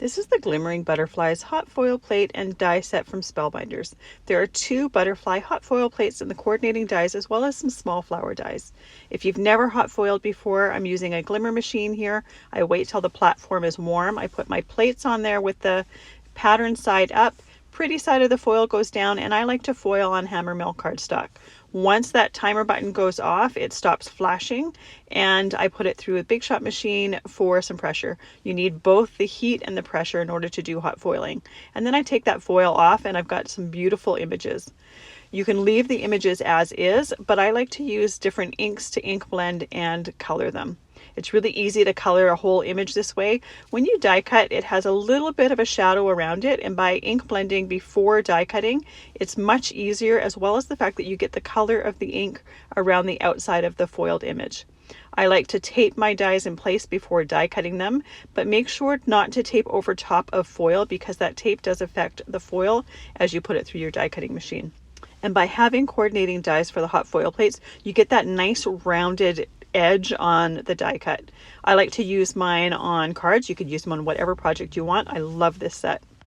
This is the Glimmering Butterflies Hot Foil Plate and Die Set from Spellbinders. There are 2 butterfly hot foil plates and the coordinating dies, as well as some small flower dies. If you've never hot foiled before, I'm using a glimmer machine here. I wait till the platform is warm. I put my plates on there with the pattern side up. Pretty side of the foil goes down, and I like to foil on hammermill cardstock. Once that timer button goes off, it stops flashing, and I put it through a Big Shot machine for some pressure. You need both the heat and the pressure in order to do hot foiling. And then I take that foil off, and I've got some beautiful images. You can leave the images as is, but I like to use different inks to ink blend and color them. It's really easy to color a whole image this way. When you die cut, it has a little bit of a shadow around it, and by ink blending before die cutting, it's much easier, as well as the fact that you get the color of the ink around the outside of the foiled image. I like to tape my dies in place before die cutting them, but make sure not to tape over top of foil, because that tape does affect the foil as you put it through your die cutting machine. And by having coordinating dies for the hot foil plates, you get that nice rounded edge on the die cut. I like to use mine on cards. You could use them on whatever project you want. I love this set.